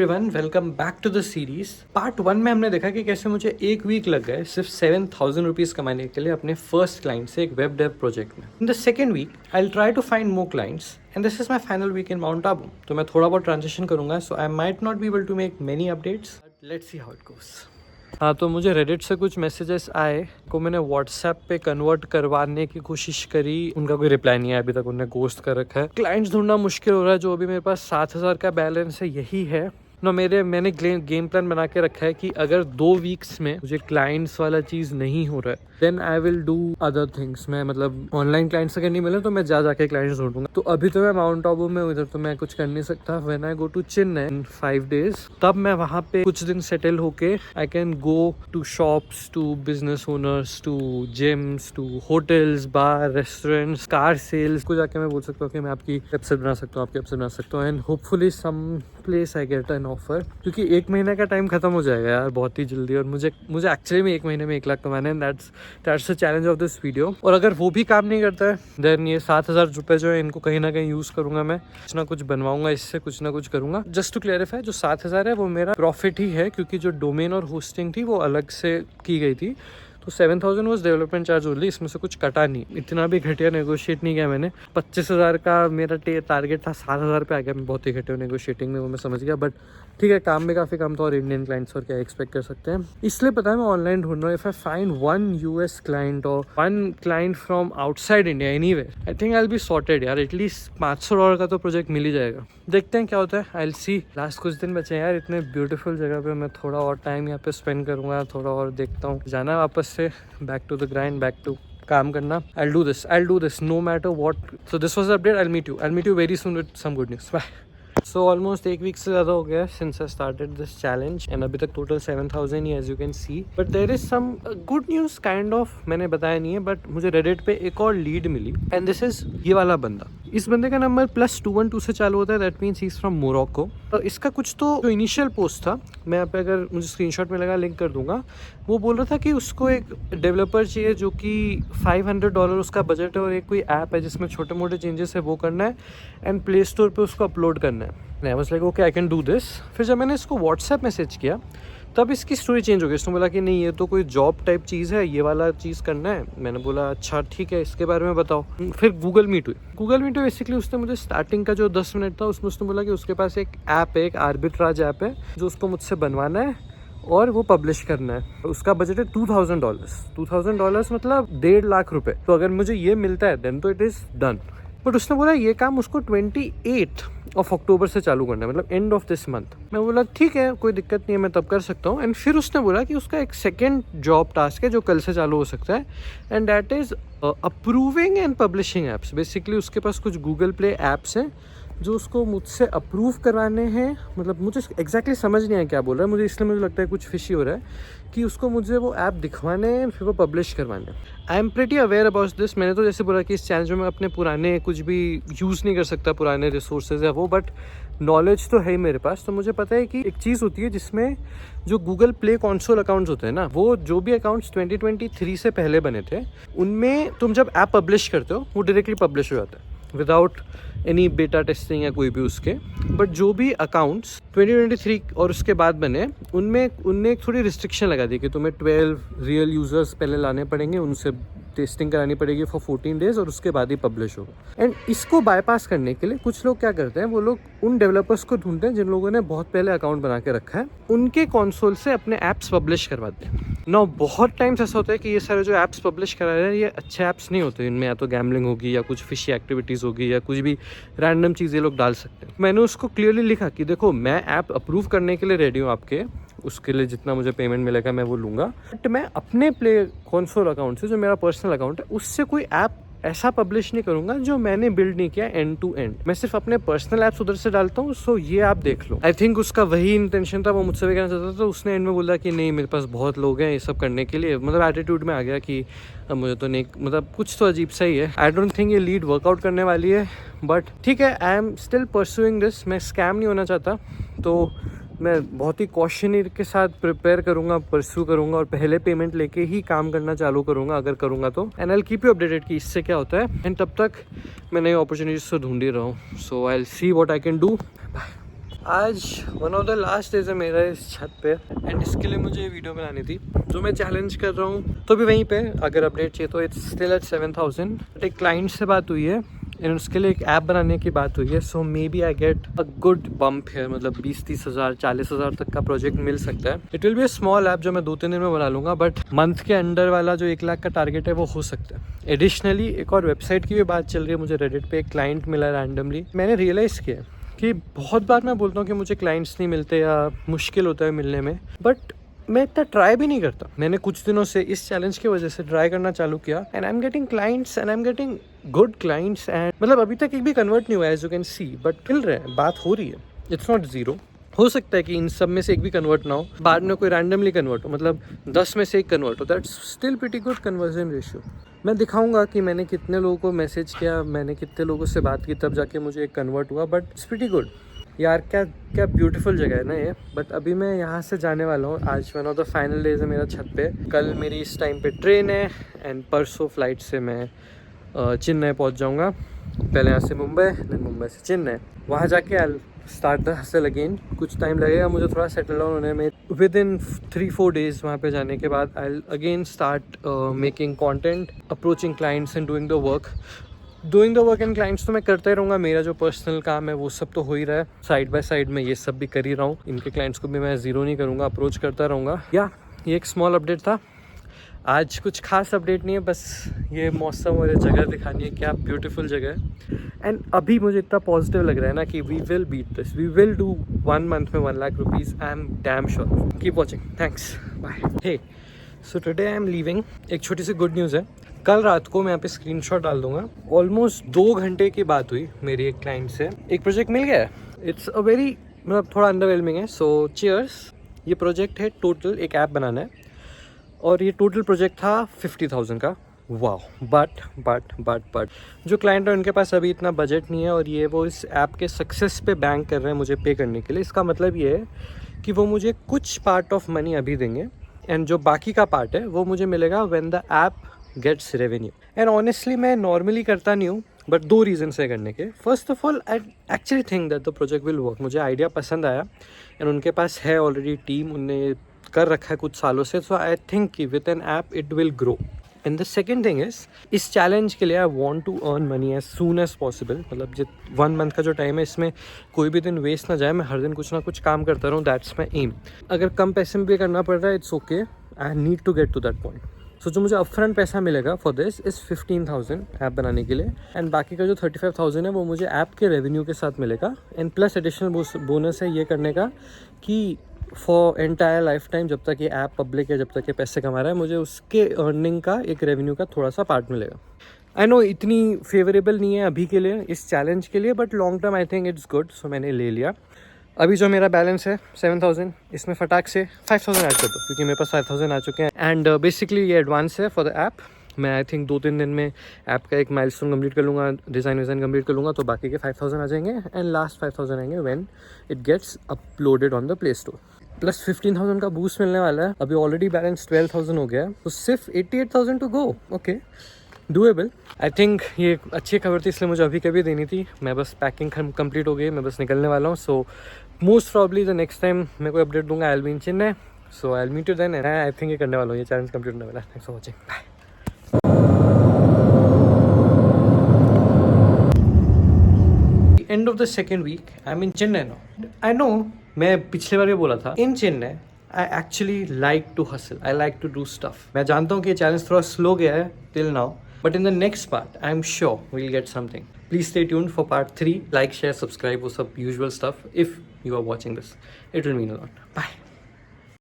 Everyone welcome back to the series. Part 1 में हमने देखा कि कैसे मुझे एक वीक लग गए सिर्फ 7,000 रुपीज़ कमाने के लिए अपने फर्स्ट क्लाइंट से एक वेब डेव प्रोजेक्ट में। In the second week I will try to find more clients and this is my final week in Mount Abu. तो मैं थोड़ा बहुत ट्रांजिशन करूंगा, so I might not be able to make many updates, let's see how it goes. हाँ, तो मुझे Reddit से कुछ मैसेजेस आए को मैंने व्हाट्सएप पे कन्वर्ट करवाने की कोशिश करी, उनका कोई रिप्लाई नहीं है अभी तक, उन्होंने गोस्ट कर रखा है। क्लाइंट्स ढूंढना मुश्किल हो रहा है, जो अभी मेरे पास 7,000 का बैलेंस है यही है ना। मैंने गेम प्लान बना के रखा है कि अगर 2 वीक्स में मुझे क्लाइंट्स वाला चीज़ नहीं हो रहा है then I will do other things. मैं मतलब ऑनलाइन क्लाइंट्स अगर नहीं मिले तो मैं जाके क्लाइंट्स ढूंढूंगा। तो अभी तो मैं माउंट आबू में हूँ, इधर तो मैं कुछ कर नहीं सकता। When I go to Chennai in 5 days तब मैं वहाँ पे कुछ दिन सेटल होके I can go to shops, to business owners, to gyms, to hotels, bar, restaurants, car sales को जाके मैं बोल सकता हूँ कि मैं आपकी वेबसाइट बना सकता हूँ, आपकी वेबसाइट बना सकता हूँ and hopefully some place I get an offer. क्योंकि 1 महीने का टाइम खत्म हो जाएगा यार बहुत ही जल्दी, और मुझे एक्चुअली में 1 महीने में 1 लाख कमाने हैं। That's the challenge of this video. और अगर वो भी काम नहीं करता है देन ये 7,000 रुपये जो है इनको कहीं ना कहीं यूज़ करूंगा, मैं कुछ ना कुछ बनवाऊंगा इससे, कुछ ना कुछ करूंगा। जस्ट टू क्लैरिफाई, जो 7,000 है वो मेरा प्रॉफिट ही है, क्योंकि जो डोमेन और होस्टिंग थी वो अलग से की गई थी। तो 7,000 वॉज डेवलपमेंट चार्ज ओनली, इसमें से कुछ कटा नहीं, इतना भी घटिया नेगोशिएट नहीं किया मैंने। 25,000 का मेरा टारगेट था, 7,000 पे आ गया। मैं बहुत ही घटिया नेगोशिएटिंग में, वो मैं समझ गया, बट ठीक है, काम में काफ़ी कम था और इंडियन क्लाइंट्स और क्या एक्सपेक्ट कर सकते हैं। इसलिए पता है मैं ऑनलाइन ढूंढ रहा हूँ। If I find 1 US client और 1 client from outside India anywhere, I think I will be sorted यार। एटलीस्ट $500 का तो प्रोजेक्ट मिल ही जाएगा। देखते हैं क्या होता है, आई विल सी। लास्ट कुछ दिन बचे हैं यार इतने ब्यूटीफुल जगह पे, मैं थोड़ा और टाइम यहाँ पे स्पेंड करूँगा, थोड़ा और देखता हूँ। जाना वापस से back to the grind, back to काम करना। I'll do this no matter what. So this was the update. I'll meet you very soon with some good news. Bye. So almost 1 week से ज़्यादा हो गया since I started this challenge and अभी तक total 7,000 he, as you can see. But there is some good news kind of, मैंने बताया नहीं है, but मुझे Reddit पे एक और लीड मिली and this is ये वाला बंदा। इस बंदे का नंबर +212 से चालू होता है, that means he is from Morocco. तो इसका कुछ तो जो इनिशियल पोस्ट था, मैं यहाँ पे अगर मुझे स्क्रीनशॉट मिलेगा लिंक कर दूंगा। वो बोल रहा था कि उसको एक डेवलपर चाहिए जो कि $500 उसका बजट है, और एक कोई ऐप है जिसमें छोटे मोटे चेंजेस है वो करना है एंड प्ले स्टोर पे उसको अपलोड करना है। I was like okay I can do this. फिर जब मैंने इसको व्हाट्सएप मैसेज किया तब इसकी स्टोरी चेंज हो गई। इसने बोला कि नहीं ये तो कोई जॉब टाइप चीज़ है, ये वाला चीज़ करना है। मैंने बोला अच्छा ठीक है, इसके बारे में बताओ। फिर गूगल मीट हुई। गूगल मीट में बेसिकली उसने मुझे स्टार्टिंग का जो 10 मिनट था उसमें उसने बोला कि उसके पास एक ऐप है, एक आर्बिट्राज ऐप है जो उसको मुझसे बनवाना है और वो पब्लिश करना है। उसका बजट है $2,000। $2,000 मतलब 1.5 लाख रुपए। तो अगर मुझे ये मिलता है देन तो इट इज़ डन। बट उसने बोला ये काम उसको 28 अक्टूबर से चालू करना है, मतलब एंड ऑफ दिस मंथ। मैं बोला ठीक है, कोई दिक्कत नहीं है, मैं तब कर सकता हूँ। एंड फिर उसने बोला कि उसका एक सेकेंड जॉब टास्क है जो कल से चालू हो सकता है and that is approving and publishing apps. Basically उसके पास कुछ गूगल प्ले ऐप्स हैं जो उसको मुझसे अप्रूव करवाने हैं। मतलब मुझे एग्जैक्टली समझ नहीं आया क्या बोल रहा है मुझे, इसलिए मुझे लगता है कुछ फिशी हो रहा है कि उसको मुझे वो ऐप दिखवाने हैं फिर वो पब्लिश करवाने। I am pretty aware about this. मैंने तो जैसे बोला कि इस चैलेंज में मैं अपने पुराने कुछ भी यूज़ नहीं कर सकता, पुराने रिसोर्सेज है वो, बट नॉलेज तो है ही मेरे पास। तो मुझे पता है कि एक चीज़ होती है जिसमें जो गूगल प्ले कंसोल अकाउंट्स होते हैं ना, वो जो भी अकाउंट्स 2023 से पहले बने थे उनमें तुम जब ऐप पब्लिश करते हो वो डायरेक्टली पब्लिश हो जाता है विदाउट एनी बेटा टेस्टिंग या कोई भी उसके। बट जो भी अकाउंट्स 2023 और उसके बाद बने उनने एक थोड़ी रिस्ट्रिक्शन लगा दी कि तुम्हें 12 रियल यूज़र्स पहले लाने पड़ेंगे, उनसे टेस्टिंग करानी पड़ेगी फॉर 14 days और उसके बाद ही पब्लिश होगा। एंड इसको बाईपास करने के लिए कुछ लोग क्या करते हैं, वो लोग उन डेवलपर्स को ढूंढते हैं जिन लोगों ने बहुत पहले अकाउंट बना के रखा है, उनके कंसोल से अपने ऐप्स पब्लिश करवाते हैं। ना बहुत टाइम्स ऐसा होता है कि ये सारे जो ऐप्स पब्लिश करा रहे हैं ये अच्छे ऐप्स नहीं होते, इनमें या तो गैम्बलिंग होगी या कुछ फिशी एक्टिविटीज़ होगी या कुछ भी रैंडम चीज़ें लोग डाल सकते हैं। मैंने उसको क्लियरली लिखा कि देखो मैं ऐप अप्रूव करने के लिए रेडी हूँ आपके, उसके लिए जितना मुझे पेमेंट मिलेगा मैं वो लूँगा, बट मैं अपने प्ले कंसोल अकाउंट से जो मेरा पर्सनल अकाउंट है उससे कोई ऐप ऐसा पब्लिश नहीं करूंगा जो मैंने बिल्ड नहीं किया एंड टू एंड। मैं सिर्फ अपने पर्सनल ऐप्स उधर से डालता हूँ, सो ये आप देख लो। आई थिंक उसका वही इंटेंशन था, वो मुझसे भी कहना चाहता था। तो उसने एंड में बोला कि नहीं मेरे पास बहुत लोग हैं ये सब करने के लिए। मतलब एटीट्यूड में आ गया कि अब मुझे तो नहीं, मतलब कुछ तो अजीब सा ही है। आई डोंट थिंक ये लीड वर्कआउट करने वाली है, बट ठीक है, I am still pursuing this. मैं स्कैम नहीं होना चाहता, तो मैं बहुत ही कॉशनरी के साथ प्रिपेयर करूंगा, परस्यू करूंगा और पहले पेमेंट लेके ही काम करना चालू करूंगा अगर करूंगा तो। And I will keep you updated कि इससे क्या होता है। एंड तब तक मैं नई अपॉर्चुनिटीज तो ढूंढ ही रहा हूँ, so I will see what I can do. Bye. आज one of the last days है मेरा इस छत पे एंड इसके लिए मुझे वीडियो बनानी थी जो मैं चैलेंज कर रहा हूँ। तो भी वहीं पे अगर अपडेट चाहिए तो इट्स स्टिल एट 7000। एक क्लाइंट से बात हुई है एंड उसके लिए एक ऐप बनाने की बात हुई है। So maybe I get a good bump है, मतलब 20-30 हज़ार 40 हज़ार तक का प्रोजेक्ट मिल सकता है। It will be a small app जो मैं 2-3 दिन में बना लूँगा, बट मंथ के अंडर वाला जो 1 लाख का टारगेट है वो हो सकता है। एडिशनली एक और वेबसाइट की भी बात चल रही है। मुझे रेडिट पे एक क्लाइंट मिला रैंडमली। मैंने रियलाइज़ किया कि बहुत बार मैं बोलता हूँ कि मुझे क्लाइंट्स नहीं मिलते या मुश्किल होता है मिलने में, बट मैं इतना ट्राई भी नहीं करता। मैंने कुछ दिनों से इस चैलेंज की वजह से ट्राई करना चालू किया and I am getting clients and I am getting good clients and मतलब अभी तक एक भी कन्वर्ट नहीं हुआ है, as you can see, but मिल रहे हैं, बात हो रही है। It's not zero. हो सकता है कि इन सब में से एक भी कन्वर्ट ना हो, बाद में कोई रैंडमली कन्वर्ट हो, मतलब 10 में से एक कन्वर्ट हो। That's still pretty good conversion ratio. मैं दिखाऊंगा कि मैंने कितने लोगों को मैसेज किया, मैंने कितने लोगों से बात की, तब जाके मुझे एक कन्वर्ट हुआ, बट इट्स प्रीटी गुड। यार क्या क्या ब्यूटीफुल जगह है ना ये। बट अभी मैं यहाँ से जाने वाला हूँ। आज one of the final days है मेरा छत पे। कल मेरी इस टाइम पे ट्रेन है एंड परसों फ्लाइट से मैं चेन्नई पहुँच जाऊँगा। पहले यहाँ से मुंबई, देन मुंबई से चेन्नई। वहाँ जाके I start the hustle again. कुछ टाइम लगेगा मुझे थोड़ा सेटल डाउन होने में। विद इन 3-4 डेज वहाँ पे जाने के बाद I again start making content, approaching clients and doing the work and clients तो मैं करता ही रहूँगा। मेरा जो पर्सनल काम है वो सब तो हो ही रहा है, साइड बाय साइड में ये सब भी कर ही रहा हूँ। इनके क्लाइंट्स को भी मैं ज़ीरो नहीं करूँगा, अप्रोच करता रहूँगा। ये एक स्मॉल अपडेट था। आज कुछ खास अपडेट नहीं है, बस ये मौसम और ये जगह दिखानी है, क्या ब्यूटीफुल जगह है। एंड अभी मुझे इतना पॉजिटिव लग रहा है ना कि we will beat this, we will do 1 month में 1 lakh rupees. I am damn sure. Keep watching, thanks, bye. Hey, so today I am leaving. एक छोटी सी गुड न्यूज़ है। कल रात को मैं यहाँ पे स्क्रीनशॉट डाल दूंगा। ऑलमोस्ट 2 घंटे की बात हुई मेरी एक क्लाइंट से, एक प्रोजेक्ट मिल गया है। इट्स अ वेरी मतलब थोड़ा अंडरवेलमिंग है, सो चीयर्स। ये प्रोजेक्ट है, टोटल एक ऐप बनाना है और ये टोटल प्रोजेक्ट था 50,000 का। वाह। बट जो क्लाइंट है उनके पास अभी इतना बजट नहीं है और ये वो इस ऐप के सक्सेस पे बैंक कर रहे हैं मुझे पे करने के लिए। इसका मतलब ये है कि वो मुझे कुछ पार्ट ऑफ मनी अभी देंगे एंड जो बाकी का पार्ट है वो मुझे मिलेगा when the app gets revenue. And honestly मैं नॉर्मली करता नहीं हूँ, बट 2 रीज़न है करने के। First of all, I actually think that the project will work. मुझे आइडिया पसंद आया एंड उनके पास है ऑलरेडी टीम, उनने कर रखा है कुछ सालों से। सो आई थिंक कि with an app it will grow. And the second thing is, इस चैलेंज के लिए I want to earn money as soon as possible. मतलब जो 1 मंथ का जो टाइम है इसमें कोई भी दिन वेस्ट ना जाए, मैं हर दिन कुछ ना कुछ काम करता रहूँ। That's my aim. अगर कम पैसे में भी करना पड़ रहा है, it's okay. I need to get to that point. So जो मुझे अपफ्रंट पैसा मिलेगा फॉर दिस इज़ 15,000 ऐप बनाने के लिए एंड बाकी का जो 35,000 है वो मुझे ऐप के रेवेन्यू के साथ मिलेगा। एंड प्लस एडिशनल बोनस है ये करने का कि फॉर एंटायर लाइफ टाइम, जब तक ये ऐप पब्लिक है, जब तक ये पैसे कमा रहा है, मुझे उसके अर्निंग का एक रेवेन्यू का थोड़ा सा पार्ट मिलेगा। आई नो इतनी फेवरेबल नहीं है अभी के लिए इस चैलेंज के लिए, but long term I think it's good. So मैंने ले लिया। अभी जो मेरा बैलेंस है 7,000, इसमें फटाक से 5,000 ऐड कर दो क्योंकि मेरे पास 5,000 आ चुके हैं। एंड बेसिकली ये एडवांस है फॉर द ऐप। मैं आई थिंक 2-3 दिन में ऐप का एक माइलस्टोन कंप्लीट कर लूँगा, डिज़ाइन कंप्लीट कर लूँगा, तो बाकी के 5,000 आ जाएंगे एंड लास्ट 5,000 आएंगे when it gets uploaded on the Play Store. Plus 15,000 का बूस्ट मिलने वाला है। अभी ऑलरेडी बैलेंस 12,000 हो गया है, तो सिर्फ 88,000 to go. Okay, doable. I think ये अच्छी खबर थी, इसलिए मुझे अभी कभी देनी थी। मैं बस पैकिंग कंप्लीट हो गई, मैं बस निकलने वाला हूँ। So most probably the next time मैं कोई अपडेट दूंगा, I will be in Chennai. So I will meet you then and I think ये करने वाला हूँ, ये चैलेंज कंप्लीट होने वाला है। Thanks for watching, bye. End of the second week I am in Chennai now. I know मैं पिछले बार भी बोला था, in Chennai I actually like to hustle, I like to do stuff. मैं जानता हूँ कि ये चैलेंज थोड़ा स्लो गया है till now, but in the next part I am sure we will get something. Please stay tuned for part 3। Like, share, subscribe, वो सब usual stuff. If you are watching this, it will mean a lot. Bye.